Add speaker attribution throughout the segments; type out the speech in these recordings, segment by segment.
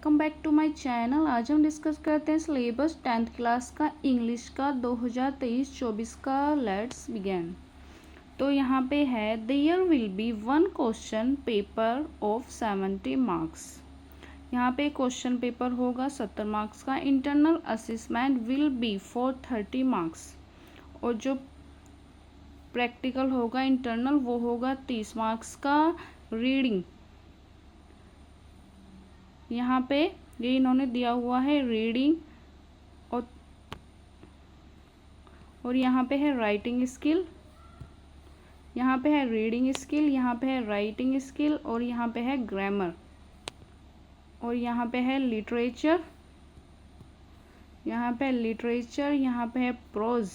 Speaker 1: Welcome back to my channel. आज हम discuss करते हैं सिलेबस 10th क्लास का इंग्लिश का 2023-24 का। Let's begin. तो यहाँ पे है there will be one question paper of 70 marks. यहाँ पे क्वेश्चन पेपर होगा 70 मार्क्स का। Internal assessment will be for 30 marks और जो प्रैक्टिकल होगा इंटरनल वो होगा 30 मार्क्स का। रीडिंग यहाँ पे ये इन्होंने दिया हुआ है रीडिंग और यहाँ पे है राइटिंग स्किल, यहाँ पे है रीडिंग स्किल, यहाँ पे है राइटिंग स्किल और यहाँ पे है ग्रामर और यहाँ पे है लिटरेचर, यहाँ पे है लिटरेचर, यहाँ पे है प्रोज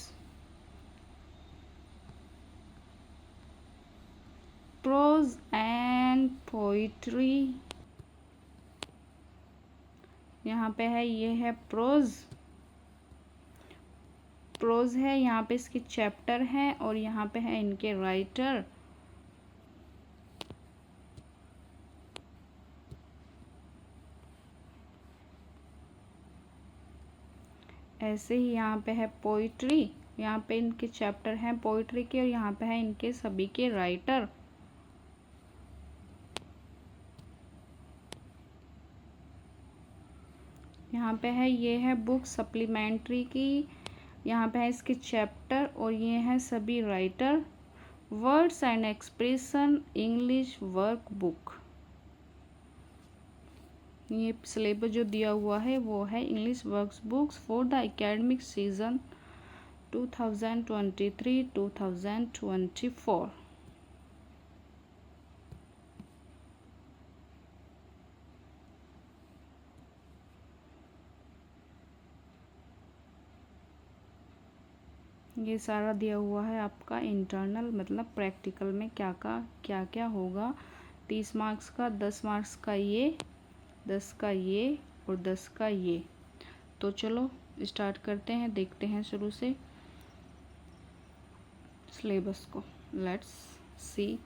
Speaker 1: एंड पोइट्री। यहाँ पे है ये है प्रोज है, यहाँ पे इसके चैप्टर है और यहाँ पे है इनके राइटर। ऐसे ही यहाँ पे है पोइट्री, यहाँ पे इनके चैप्टर हैं पोइट्री के और यहाँ पे है इनके सभी के राइटर। यहाँ पे है ये है बुक सप्लीमेंट्री की, यहाँ पे है इसके चैप्टर और ये है सभी writer. Words and expression English work book. ये सिलेबस जो दिया हुआ है वो है English work books for the academic season 2023-2024। ये सारा दिया हुआ है आपका इंटरनल, मतलब प्रैक्टिकल में क्या क्या होगा। 30 मार्क्स का, 10 मार्क्स का ये, 10 का ये और 10 का ये। तो चलो स्टार्ट करते हैं, देखते हैं शुरू से सिलेबस को। Let's see.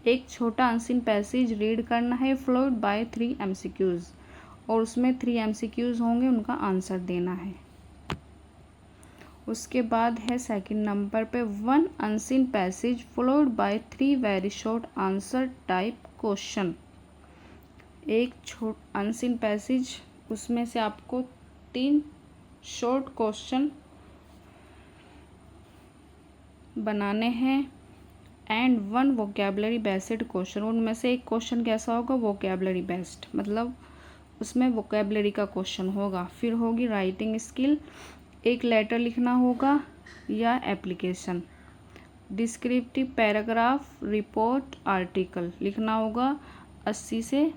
Speaker 1: एक छोटा अनसीन पैसेज रीड करना है फॉलोड बाय 3 MCQs और उसमें 3 MCQs होंगे, उनका आंसर देना है। उसके बाद है सेकंड नंबर पे 1 unseen passage followed by 3 very short answer type question. एक अनसीन पैसेज, उसमें से आपको 3 शॉर्ट क्वेश्चन बनाने हैं एंड 1 वोकैबुलरी बेस्ड क्वेश्चन। उनमें से एक क्वेश्चन कैसा होगा, वोकैबुलरी बेस्ड, मतलब उसमें वोकैबुलरी का क्वेश्चन होगा। फिर होगी राइटिंग स्किल, एक लेटर लिखना होगा या application. Descriptive paragraph, report, article लिखना होगा 80 से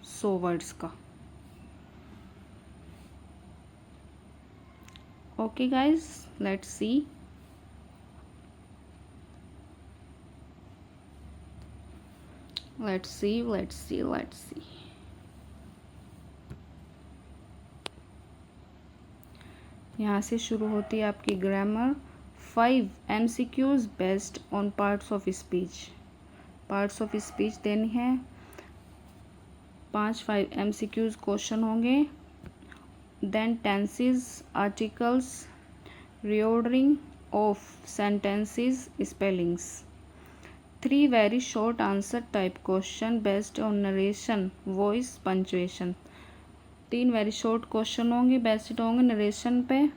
Speaker 1: 100 वर्ड्स का। Okay guys, let's see. Let's see. यहाँ से शुरू होती है आपकी grammar. 5 MCQs based on parts of speech. Parts of speech देनी है। 5 MCQs क्वेश्चन होंगे। Then tenses, articles, reordering of sentences, spellings. 3 very short answer type question based on narration, voice, punctuation. 3 very short question होंगे, based होंगे narration पे,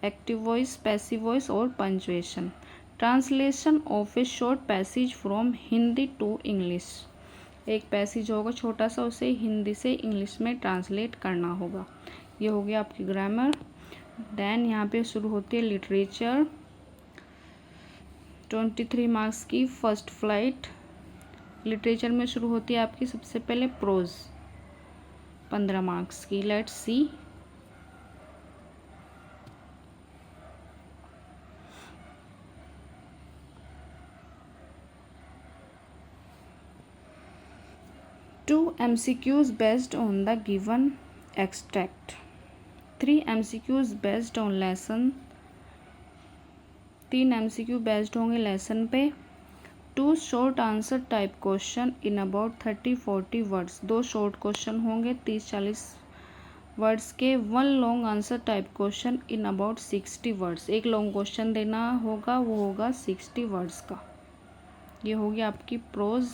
Speaker 1: active voice, passive voice और punctuation. Translation of a short passage from Hindi to English. एक passage होगा छोटा सा, उसे हिंदी से इंग्लिश में ट्रांसलेट करना होगा। ये हो गया आपकी ग्रामर। देन यहाँ पे शुरू होती है लिटरेचर, 23 मार्क्स की फर्स्ट फ्लाइट। लिटरेचर में शुरू होती है आपकी सबसे पहले प्रोज, 15 मार्क्स की। Let's see. Two MCQs based on the given extract. 3 MCQs based on lesson। 3 MCQ based होंगे लेसन पे। 2 short answer type question in about 30-40 words. 2 short question होंगे 30-40 वर्ड्स के। 1 long answer type question in about 60 words. एक long question देना होगा, वो होगा 60 words का। ये होगी आपकी प्रोज।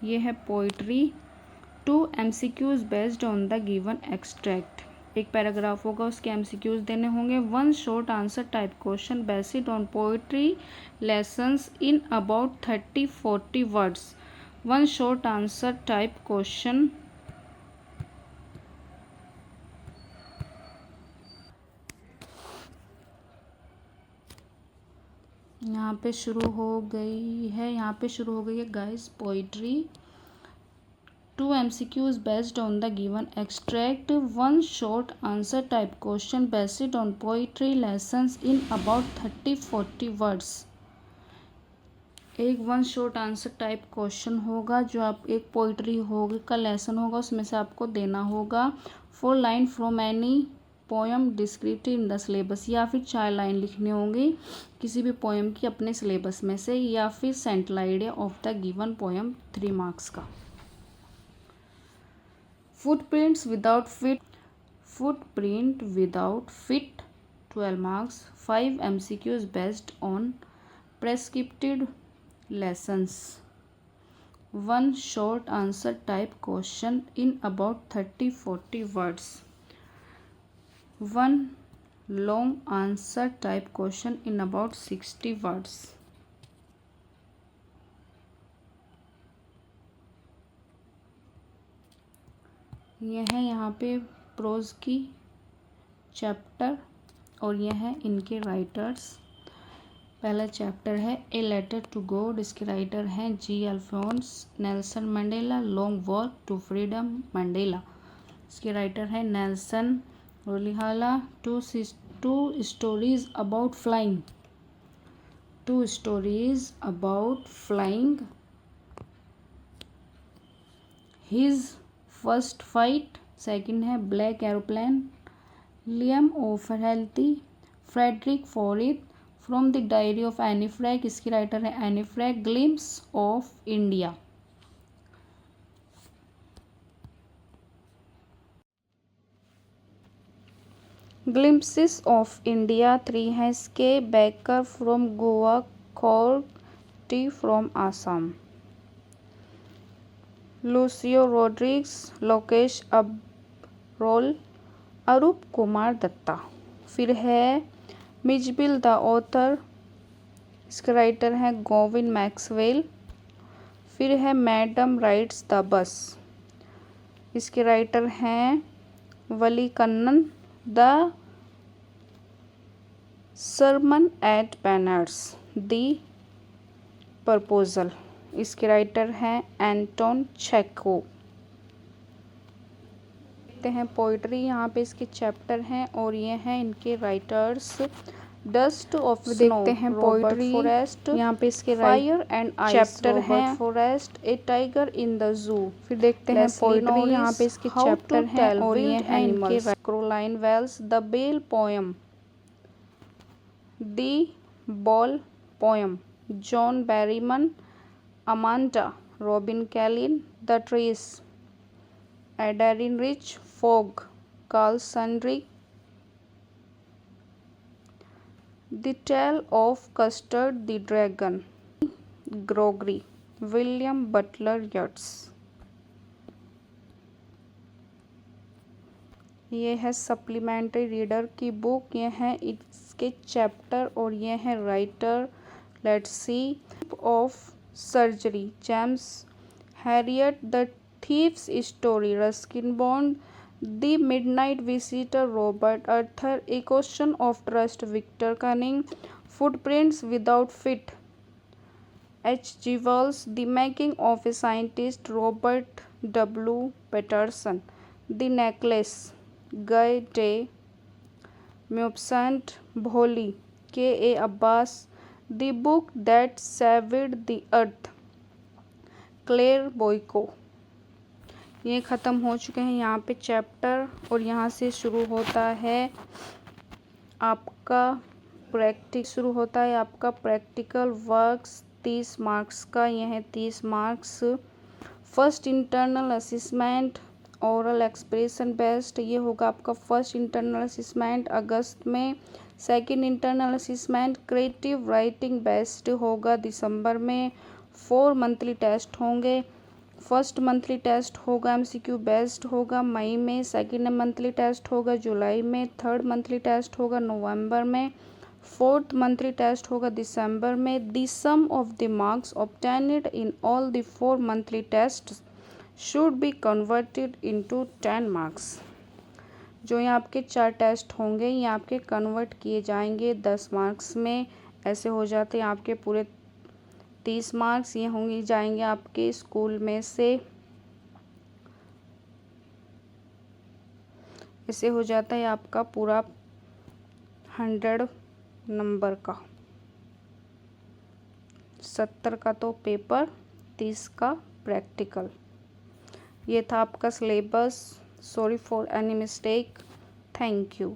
Speaker 1: ये है poetry. 2 MCQs based on the given extract. एक पैराग्राफ होगा, उसके MCQs देने होंगे। 1 short answer type question based on poetry lessons in about 30-40 words. 1 short answer type question यहाँ पे शुरू हो गई है guys poetry. 2 MCQs based on the given extract. 1 short answer type question based on poetry lessons in about 30-40 words. एक 1 short answer type question होगा जो आप एक पोइट्री होगा का लेसन होगा, उसमें से आपको देना होगा 4 line from any poem descriptive in the syllabus, या फिर 4 लाइन लिखनी होंगी किसी भी पोएम की अपने सिलेबस में से, या फिर central idea of the given poem 3 marks का। Footprint without fit 12 marks. 5 MCQs based on prescripted lessons. 1 short answer type question in about 30-40 words. 1 long answer type question in about 60 words. यह है यहाँ पे pros की chapter और यह है इनके राइटर्स। पहला चैप्टर है ए लेटर टू गॉड, इसके राइटर हैं G Alphonse. Nelson Mandela, long walk to freedom Mandela, इसके राइटर हैं Nelson Rolihlahla. 2 stories about flying, 2 stories about flying. His first fight, second है black aeroplane. Liam O'Flaherty, Frederick Forsyth, from the diary of Anne Frank, इसकी writer है Anne Frank. Glimpse of India, glimpses of India 3 है इसके। Baker from Goa, Coorg tea from Assam. Lucio Rodrigues, Lokesh Abrol, अरूप कुमार दत्ता। फिर है Mijbil the author, इसके writer हैं Govind Maxwell. फिर है मैडम राइड्स द बस, इसके राइटर हैं Vali Kannan. The sermon at Benares, the proposal, इसके राइटर हैं एंटोन चेको। देखते हैं पोइट्री, यहाँ पे इसके चैप्टर हैं और ये हैं इनके राइटर्स। डस्ट ऑफ स्नो, देखते हैं पोइट्री फॉरेस्ट, यहाँ पे इसके फायर एंड चैप्टर हैं forest. A tiger in the zoo, फिर देखते हैं पोइट्री, यहाँ पे इसके चैप्टर हैं और ये हैं इनके। Caroline Wells, the bell poem, the ball poem. John Berryman, Amanda Robin Klein, the trees. Adrienne Rich, fog, Carl Sandburg. The tale of custard the dragon, Gregory, William Butler Yeats. ये है supplementary reader की book, ये है इसके chapter और ये है writer. Let's see. Of surgery, James Herriot. The thief's story, Ruskin Bond. The midnight visitor, Robert Arthur. A question of trust, Victor Canning. Footprints without feet, H.G. Wells। The making of a scientist, Robert W Patterson. The necklace, Guy de Maupassant Bholi, K.A. Abbas. The book that saved the earth, Claire Boiko. ये ख़त्म हो चुके हैं यहाँ पे chapter और यहाँ से शुरू होता है आपका प्रैक्टिस शुरू होता है आपका प्रैक्टिकल वर्क्स 30 मार्क्स का। यह है 30 marks. First internal assessment oral expression based, ये होगा आपका फर्स्ट इंटरनल असेसमेंट अगस्त में। Second internal assessment creative writing based होगा दिसंबर में। 4 मंथली टेस्ट होंगे। फर्स्ट मंथली टेस्ट होगा एमसीक्यू बेस्ड होगा मई में। सेकंड मंथली टेस्ट होगा जुलाई में। थर्ड मंथली टेस्ट होगा नवंबर में। फोर्थ मंथली टेस्ट होगा दिसंबर में। The sum of the marks obtained in all the 4 monthly test should be converted into 10 marks. जो यहाँ आपके 4 टेस्ट होंगे ये आपके कन्वर्ट किए जाएंगे 10 मार्क्स में। ऐसे हो जाते हैं आपके पूरे 30 मार्क्स। ये होंगे जाएंगे आपके स्कूल में से। ऐसे हो जाता है आपका पूरा 100 नंबर का। 70 का तो पेपर, 30 का प्रैक्टिकल। ये था आपका syllabus. Sorry for any mistake. Thank you.